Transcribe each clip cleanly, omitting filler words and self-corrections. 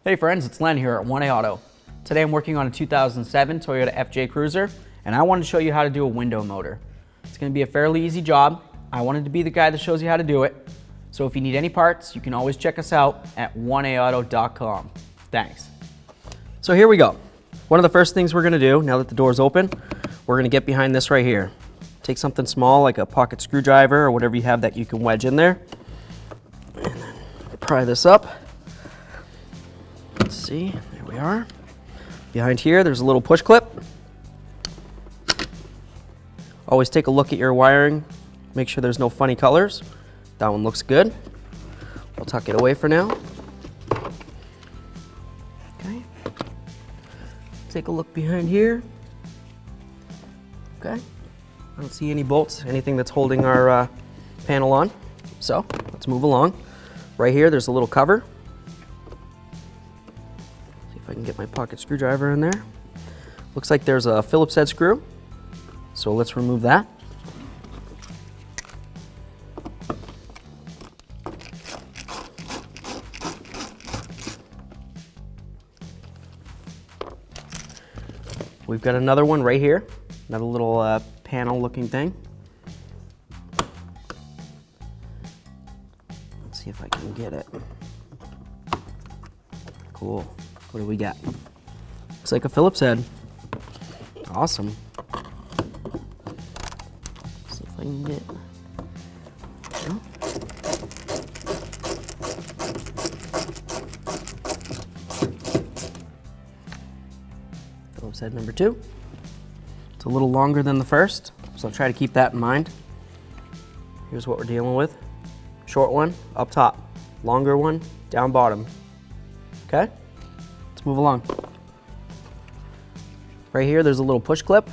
Hey friends, it's Len here at 1A Auto. Today I'm working on a 2007 Toyota FJ Cruiser, and I wanted to show you how to do a window motor. It's going to be a fairly easy job. I wanted to be the guy that shows you how to do it. So if you need any parts, you can always check us out at 1aauto.com. Thanks. So here we go. One of the first things we're going to do, now that the door's open, we're going to get behind this right here. Take something small like a pocket screwdriver or whatever you have that you can wedge in there. And then pry this up. Let's see, there we are. Behind here, there's a little push clip. Always take a look at your wiring. Make sure there's no funny colors. That one looks good. We'll tuck it away for now. Okay. Take a look behind here. Okay. I don't see any bolts, anything that's holding our panel on. So let's move along. Right here, there's a little cover. See if I can get my pocket screwdriver in there. Looks like there's a Phillips head screw. So let's remove that. We've got another one right here, another little panel looking thing. Let's see if I can get it. Cool. What do we got? Looks like a Phillips head. Awesome. Let's see if I can get. No? Phillips head number 2. It's a little longer than the first, so I'll try to keep that in mind. Here's what we're dealing with. Short one, up top. Longer one, down bottom. Okay? Let's move along. Right here, there's a little push clip.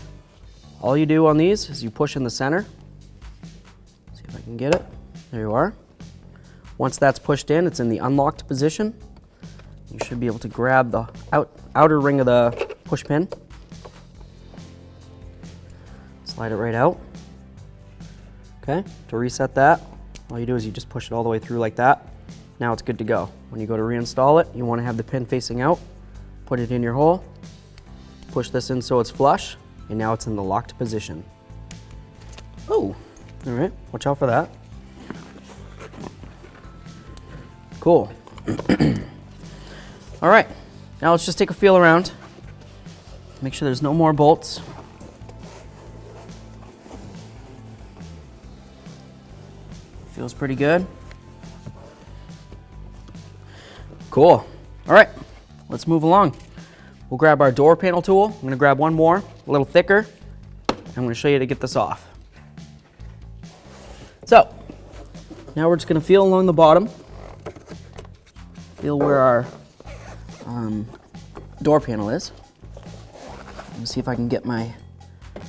All you do on these is you push in the center. See if I can get it. There you are. Once that's pushed in, it's in the unlocked position. You should be able to grab the outer ring of the push pin. Slide it right out. Okay, to reset that, all you do is you just push it all the way through like that. Now it's good to go. When you go to reinstall it, you want to have the pin facing out. Put it in your hole. Push this in so it's flush, and now it's in the locked position. Oh, all right, watch out for that. Cool. All right, now let's just take a feel around. Make sure there's no more bolts. Feels pretty good. Cool. All right, let's move along. We'll grab our door panel tool. I'm gonna grab one more, a little thicker. I'm gonna show you how to get this off. So, now we're just gonna feel along the bottom. Feel where our door panel is. Let me see if I can get my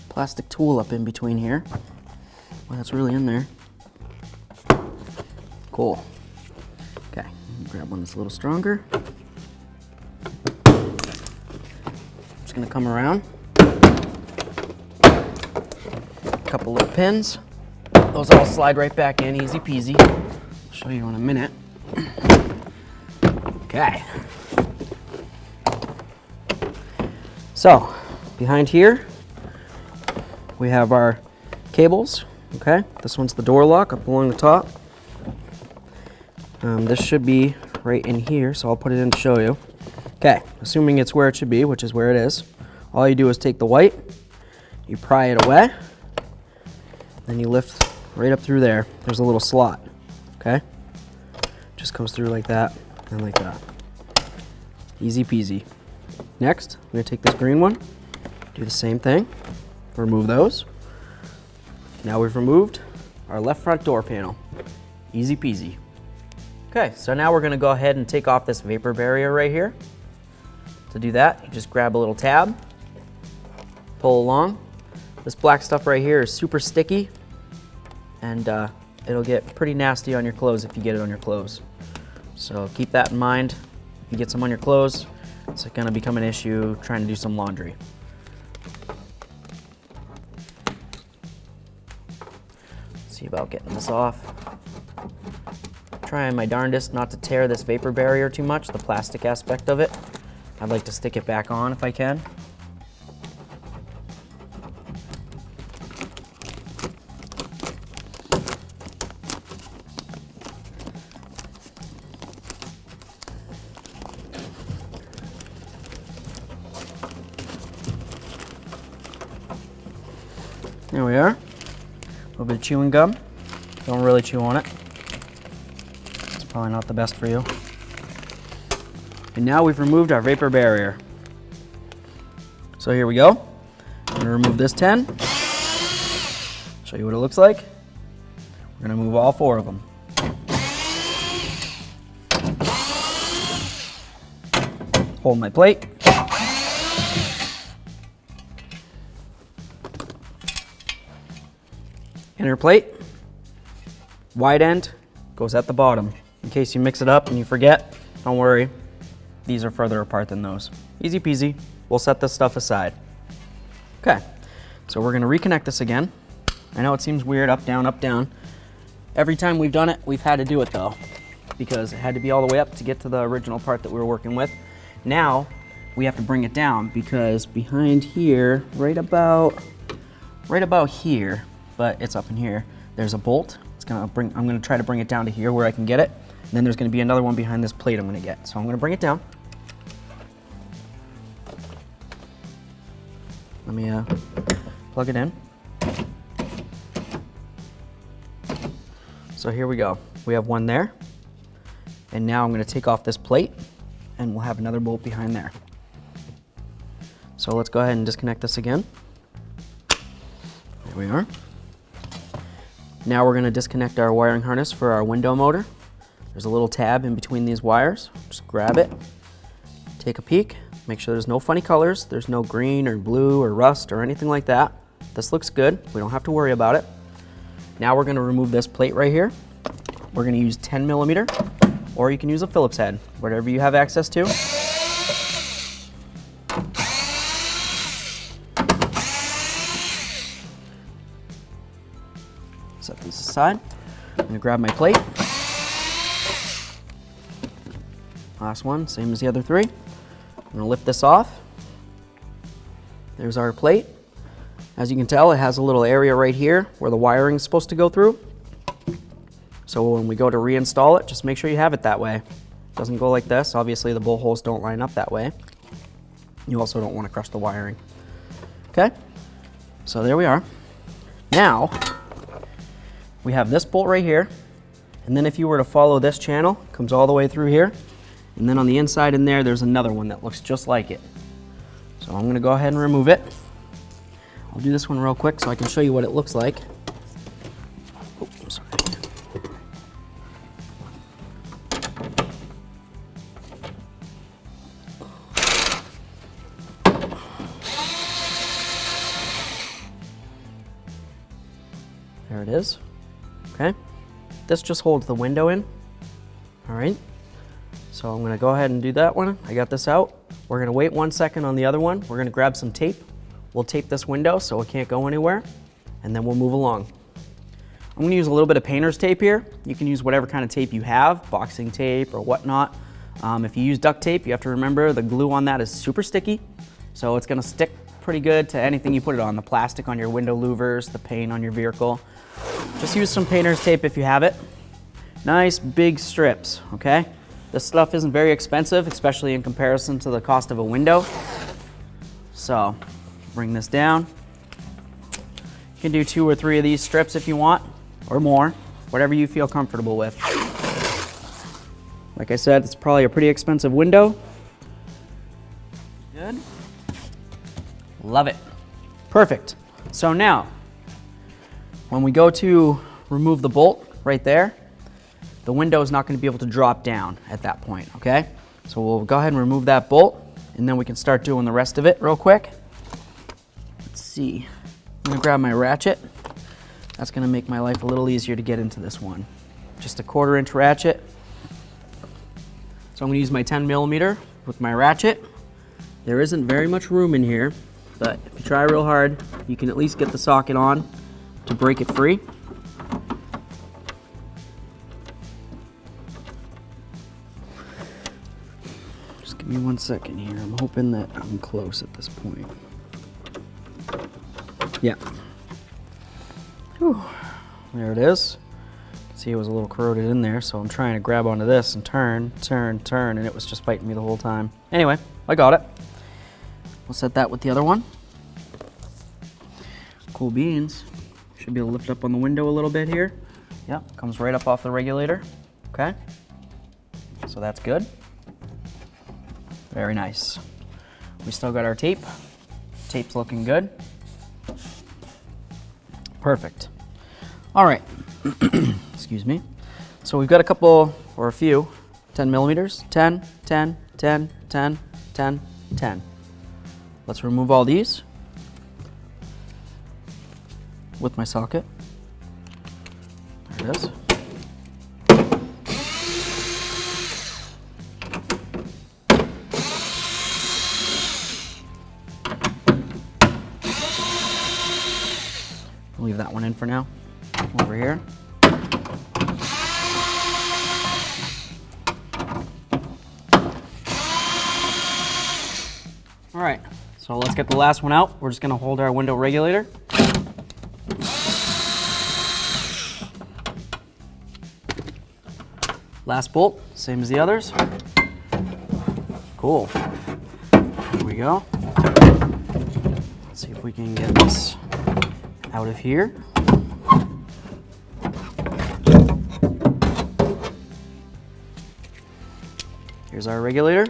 plastic tool up in between here. Well, that's really in there. Cool. Okay, grab one that's a little stronger. I'm just gonna come around. A couple little pins. Those all slide right back in, easy peasy. I'll show you in a minute. Okay. So, behind here, we have our cables, okay? This one's the door lock up along the top. This should be right in here, so I'll put it in to show you. Okay, assuming it's where it should be, which is where it is, all you do is take the white, you pry it away, then you lift right up through there. There's a little slot, okay? Just comes through like that and like that. Easy peasy. Next, I'm gonna take this green one, do the same thing, remove those. Now we've removed our left front door panel. Easy peasy. Okay, so now we're gonna go ahead and take off this vapor barrier right here. To do that, you just grab a little tab, pull along. This black stuff right here is super sticky, and it'll get pretty nasty on your clothes if you get it on your clothes. So keep that in mind. If you get some on your clothes, it's gonna become an issue trying to do some laundry. See about getting this off. trying my darndest not to tear this vapor barrier too much, the plastic aspect of it. I'd like to stick it back on if I can. There we are. A little bit of chewing gum. Don't really chew on it. It's probably not the best for you. And now we've removed our vapor barrier. So here we go. I'm going to remove this 10. Show you what it looks like. We're going to move all 4 of them. Hold my plate. Inner plate. Wide end goes at the bottom. In case you mix it up and you forget, don't worry. These are further apart than those. Easy peasy. We'll set this stuff aside. Okay, so we're gonna reconnect this again. I know it seems weird, up, down, up, down. Every time we've done it, we've had to do it though, because it had to be all the way up to get to the original part that we were working with. Now, we have to bring it down because behind here, right about here, but it's up in here, there's a bolt. I'm gonna try to bring it down to here where I can get it. And then there's gonna be another one behind this plate I'm gonna get. So I'm gonna bring it down. Let me plug it in. So here we go. We have one there. And now I'm gonna take off this plate and we'll have another bolt behind there. So let's go ahead and disconnect this again. There we are. Now we're going to disconnect our wiring harness for our window motor. There's a little tab in between these wires. Just grab it, take a peek, make sure there's no funny colors. There's no green or blue or rust or anything like that. This looks good. We don't have to worry about it. Now we're going to remove this plate right here. We're going to use 10 millimeter, or you can use a Phillips head, whatever you have access to. Set these aside. I'm gonna grab my plate. Last one, same as the other 3. I'm gonna lift this off. There's our plate. As you can tell, it has a little area right here where the wiring is supposed to go through. So when we go to reinstall it, just make sure you have it that way. It doesn't go like this. Obviously the bowl holes don't line up that way. You also don't want to crush the wiring. Okay, so there we are. Now, we have this bolt right here, and then if you were to follow this channel, it comes all the way through here, and then on the inside in there, there's another one that looks just like it. So I'm gonna go ahead and remove it. I'll do this one real quick so I can show you what it looks like. Oh, I'm sorry. There it is. Okay, this just holds the window in. All right, so I'm gonna go ahead and do that one. I got this out. We're gonna wait 1 second on the other one. We're gonna grab some tape. We'll tape this window so it can't go anywhere, and then we'll move along. I'm gonna use a little bit of painter's tape here. You can use whatever kind of tape you have, boxing tape or whatnot. If you use duct tape, you have to remember the glue on that is super sticky, so it's gonna stick pretty good to anything you put it on, the plastic on your window louvers, the paint on your vehicle. Just use some painter's tape if you have it. Nice big strips, okay? This stuff isn't very expensive, especially in comparison to the cost of a window. So, bring this down. You can do 2 or 3 of these strips if you want, or more, whatever you feel comfortable with. Like I said, it's probably a pretty expensive window. Good. Love it. Perfect. So now, when we go to remove the bolt right there, the window is not going to be able to drop down at that point, okay? So we'll go ahead and remove that bolt, and then we can start doing the rest of it real quick. Let's see. I'm going to grab my ratchet. That's going to make my life a little easier to get into this one. Just a 1/4 inch ratchet. So I'm going to use my 10 millimeter with my ratchet. There isn't very much room in here, but if you try real hard, you can at least get the socket on to break it free. Give me 1 second here. I'm hoping that I'm close at this point. Yeah. Whew. There it is. See, it was a little corroded in there, so I'm trying to grab onto this and turn, and it was just fighting me the whole time. Anyway, I got it. We'll set that with the other one. Cool beans. Should be able to lift up on the window a little bit here. Yep, comes right up off the regulator. Okay. So that's good. Very nice. We still got our tape. Tape's looking good. Perfect. All right. Excuse me. So we've got a couple, or a few, 10 millimeters. 10, 10, 10, 10, 10, 10. Let's remove all these with my socket. There it is. Leave that one in for now. Over here. All right, so let's get the last one out. We're just gonna hold our window regulator. Last bolt, same as the others. Cool. Here we go. Let's see if we can get this out of here. Here's our regulator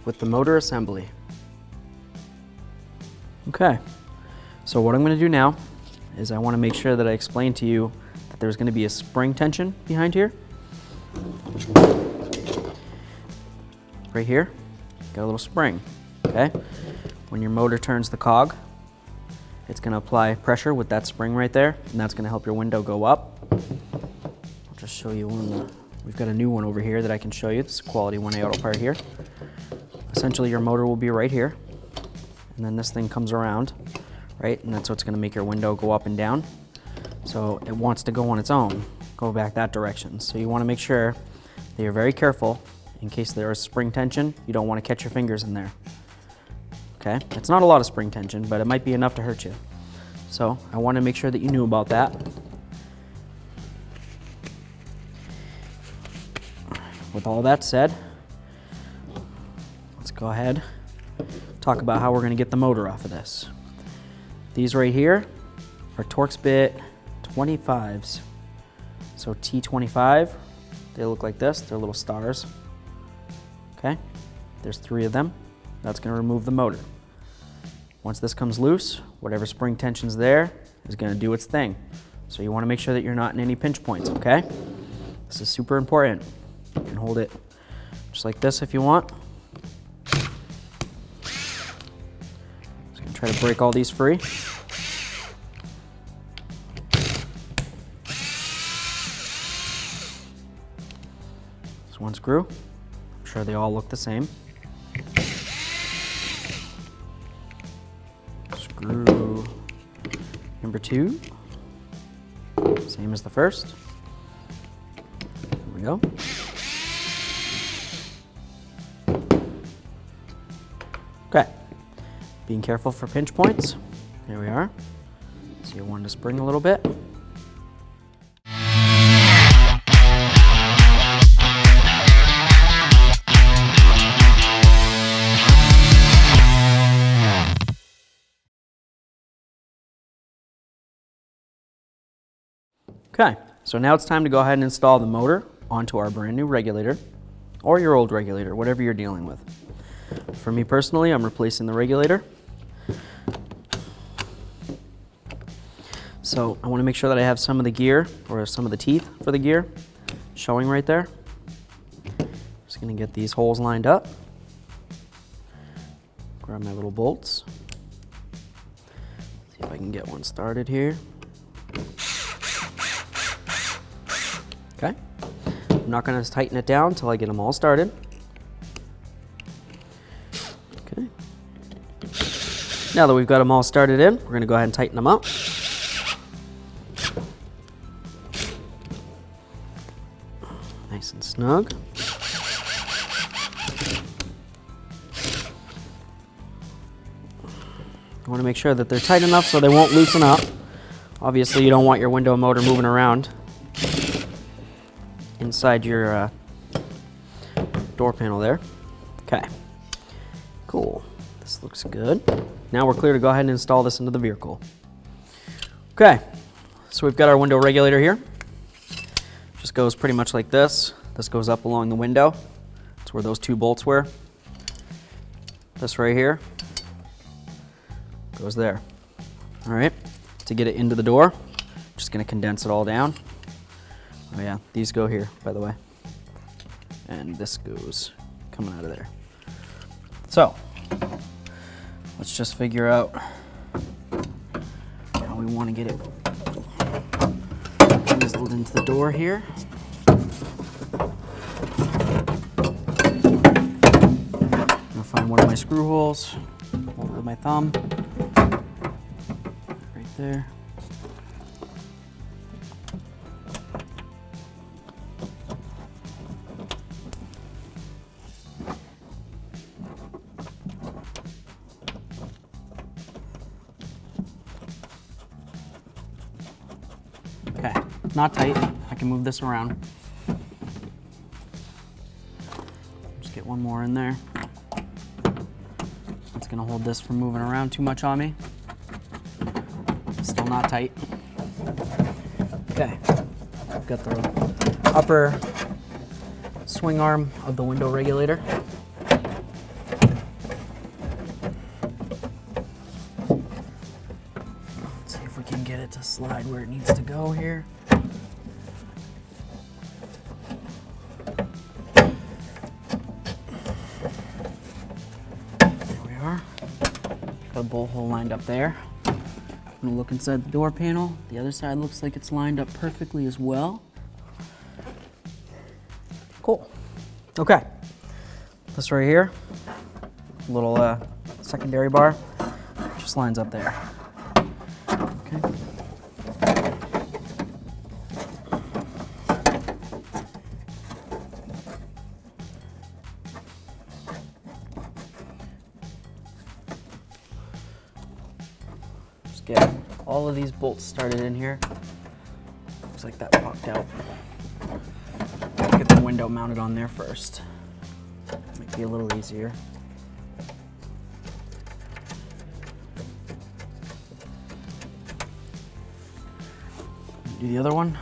with the motor assembly. Okay, so what I'm going to do now is I want to make sure that I explain to you that there's going to be a spring tension behind here. Right here, got a little spring, okay? When your motor turns the cog, it's going to apply pressure with that spring right there, and that's going to help your window go up. I'll just show you one. We've got a new one over here that I can show you. This is a quality 1A auto part here. Essentially, your motor will be right here, and then this thing comes around, right? And that's what's going to make your window go up and down. So it wants to go on its own, go back that direction. So you want to make sure that you're very careful in case there is spring tension. You don't want to catch your fingers in there. Okay, it's not a lot of spring tension, but it might be enough to hurt you. So I want to make sure that you knew about that. With all that said, let's go ahead and talk about how we're going to get the motor off of this. These right here are Torx bit 25s. So T25, they look like this. They're little stars. Okay, there's 3 of them. That's going to remove the motor. Once this comes loose, whatever spring tension's there is going to do its thing. So you want to make sure that you're not in any pinch points, okay? This is super important. You can hold it just like this if you want. Just going to try to break all these free. Just one screw. I'm sure they all look the same. Screw number 2, same as the first. There we go. Okay, being careful for pinch points. Here we are. So you want to spring a little bit. Okay, so now it's time to go ahead and install the motor onto our brand new regulator, or your old regulator, whatever you're dealing with. For me personally, I'm replacing the regulator. So I want to make sure that I have some of the gear, or some of the teeth for the gear, showing right there. Just going to get these holes lined up. Grab my little bolts. See if I can get one started here. Okay, I'm not going to tighten it down until I get them all started. Okay, now that we've got them all started in, we're going to go ahead and tighten them up. Nice and snug. You want to make sure that they're tight enough so they won't loosen up. Obviously, you don't want your window motor moving around inside your door panel there. Okay, cool. This looks good. Now we're clear to go ahead and install this into the vehicle. Okay, so we've got our window regulator here. Just goes pretty much like this. This goes up along the window. That's where those two bolts were. This right here goes there. All right, to get it into the door, just gonna condense it all down. Oh yeah, these go here, by the way. And this goes coming out of there. So, let's just figure out how we wanna get it weaseled into the door here. I'm gonna find one of my screw holes, hold it with my thumb, right there. Okay, it's not tight. I can move this around. Just get one more in there. It's gonna hold this from moving around too much on me. Still not tight. Okay, I've got the upper swing arm of the window regulator. Let's see if we can get it to slide where it needs to go here. Got a bolt hole lined up there. I'm gonna look inside the door panel. The other side looks like it's lined up perfectly as well. Cool. Okay. This right here, little secondary bar, just lines up there. Okay. Get all of these bolts started in here. Looks like that popped out. Get the window mounted on there first. Might be a little easier. Do the other one.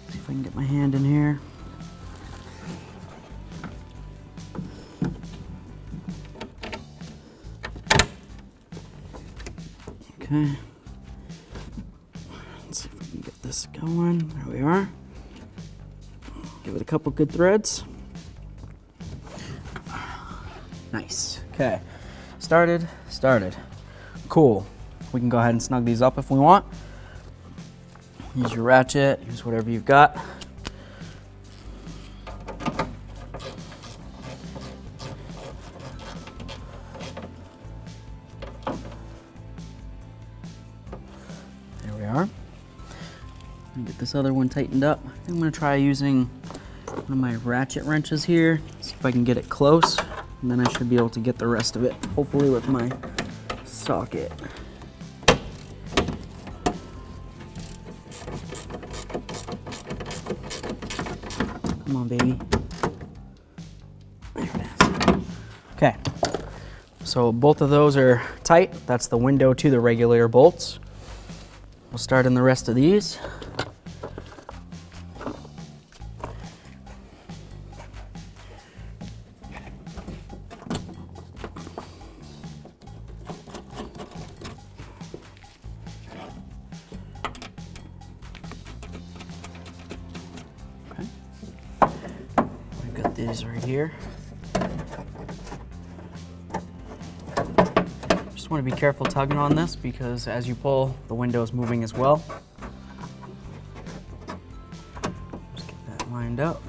See if I can get my hand in here. Okay. Let's see if we can get this going. There we are. Give it a couple good threads. Nice. Okay. Started. Cool. We can go ahead and snug these up if we want. Use your ratchet, use whatever you've got. Get this other one tightened up. I'm going to try using one of my ratchet wrenches here, see if I can get it close, and then I should be able to get the rest of it, hopefully with my socket. Come on, baby. There it is. Okay, so both of those are tight. That's the window to the regulator bolts. We'll start in the rest of these. These right here. Just want to be careful tugging on this because as you pull, the window is moving as well. Just get that lined up.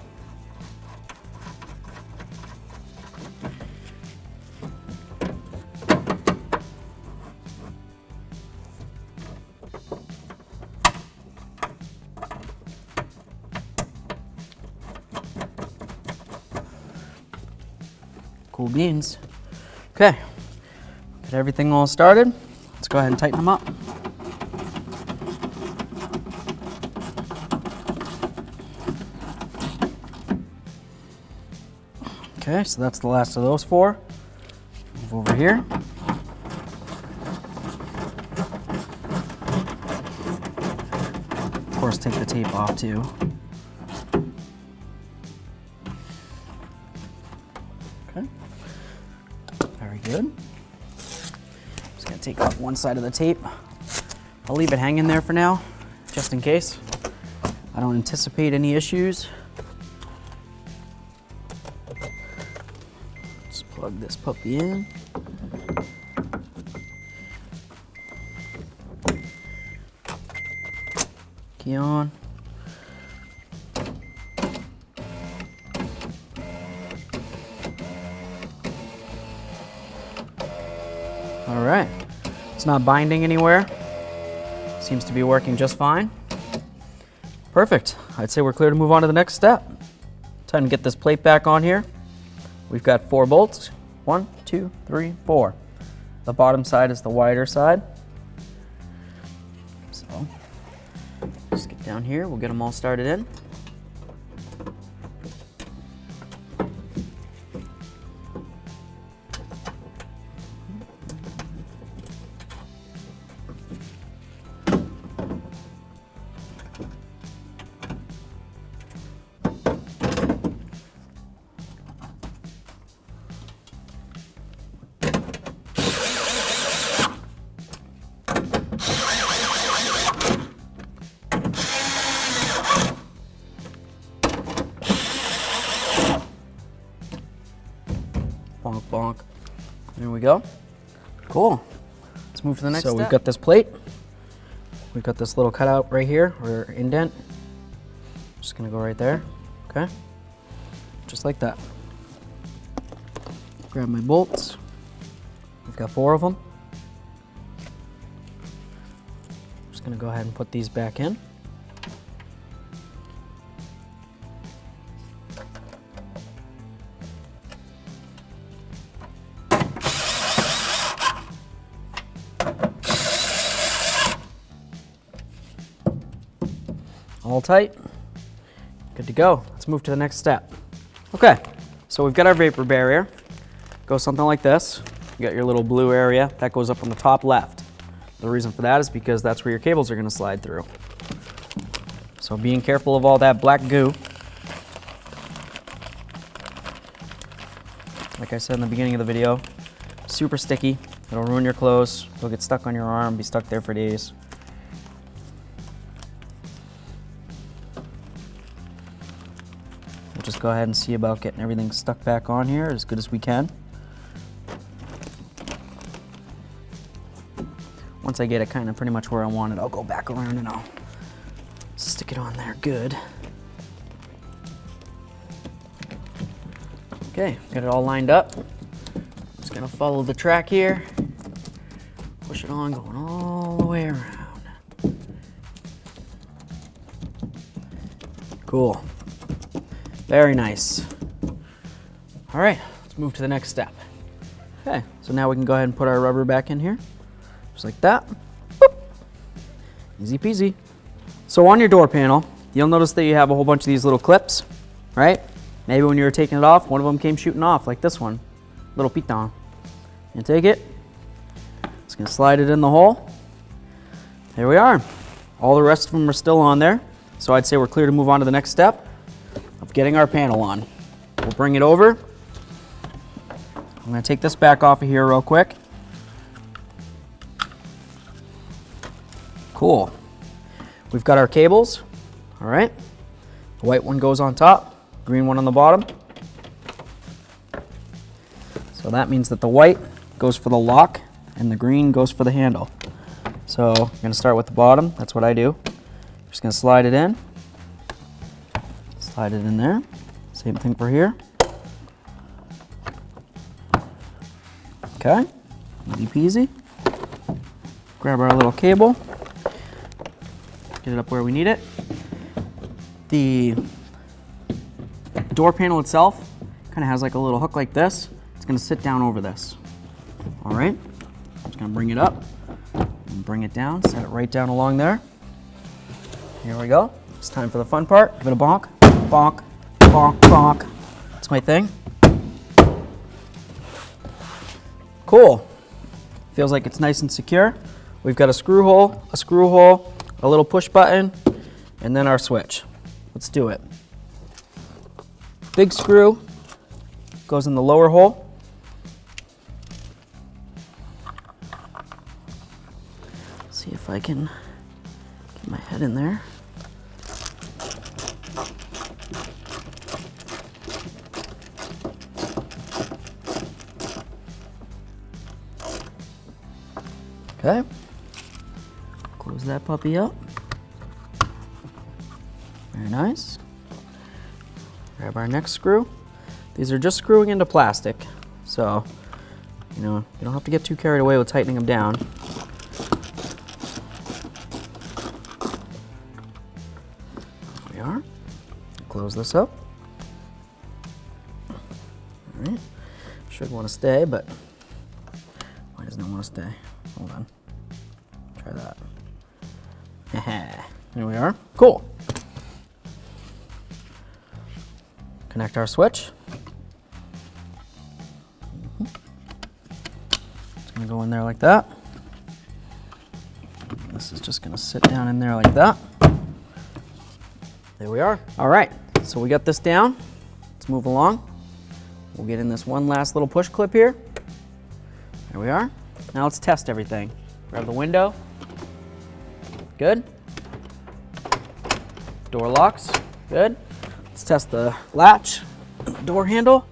Cool beans. Okay, got everything all started. Let's go ahead and tighten them up. Okay, so that's the last of those 4. Move over here. Of course, take the tape off too. Okay, very good. Just gonna take off one side of the tape. I'll leave it hanging there for now, just in case. I don't anticipate any issues. Let's plug this puppy in. Key on. All right, it's not binding anywhere. Seems to be working just fine. Perfect. I'd say we're clear to move on to the next step. Time to get this plate back on here. We've got 4 bolts. 1, 2, 3, 4. The bottom side is the wider side. So, just get down here. We'll get them all started in. Bonk, bonk. There we go. Cool. Let's move to the next step. So we've got this plate. We've got this little cutout right here, or indent. Just gonna go right there, okay? Just like that. Grab my bolts. We've got 4 of them. Just gonna go ahead and put these back in. All tight, good to go. Let's move to the next step. Okay, so we've got our vapor barrier. Goes something like this. You got your little blue area, that goes up on the top left. The reason for that is because that's where your cables are gonna slide through. So being careful of all that black goo. Like I said in the beginning of the video, super sticky. It'll ruin your clothes. It'll get stuck on your arm, be stuck there for days. We'll just go ahead and see about getting everything stuck back on here as good as we can. Once I get it kind of pretty much where I want it, I'll go back around and I'll stick it on there good. Okay, got it all lined up. Just gonna follow the track here. Push it on, going all the way around. Cool. Very nice. All right, let's move to the next step. Okay, so now we can go ahead and put our rubber back in here. Just like that. Boop. Easy peasy. So on your door panel, you'll notice that you have a whole bunch of these little clips, right? Maybe when you were taking it off, one of them came shooting off, like this one. Little piton. You take it, just gonna slide it in the hole. There we are. All the rest of them are still on there. So I'd say we're clear to move on to the next step of getting our panel on. We'll bring it over. I'm gonna take this back off of here real quick. Cool. We've got our cables, all right? The white one goes on top, green one on the bottom. So that means that the white goes for the lock and the green goes for the handle. So I'm gonna start with the bottom, that's what I do. Just gonna slide it in. Slide it in there. Same thing for here. Okay, easy peasy. Grab our little cable. Get it up where we need it. The door panel itself kind of has like a little hook like this. It's gonna sit down over this. All right, I'm just gonna bring it up and bring it down, set it right down along there. Here we go. It's time for the fun part. Give it a bonk, bonk, bonk, bonk. That's my thing. Cool. Feels like it's nice and secure. We've got a screw hole, a little push button, and then our switch. Let's do it. Big screw goes in the lower hole. See if I can get my head in there. Okay, close that puppy up. Very nice. Grab our next screw. These are just screwing into plastic, so you don't have to get too carried away with tightening them down. There we are. Close this up. All right. Should want to stay, but why doesn't it want to stay? Hold on. Try that. There we are. Cool. Connect our switch. It's going to go in there like that. This is just going to sit down in there like that. There we are. All right, so we got this down. Let's move along. We'll get in this one last little push clip here. There we are. Now let's test everything. Grab the window. Good. Door locks. Good. Let's test the latch, door handle.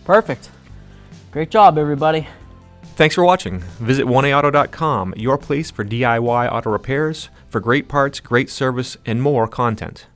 Perfect. Great job, everybody. Thanks for watching. Visit 1aauto.com, your place for DIY auto repairs, for great parts, great service, and more content.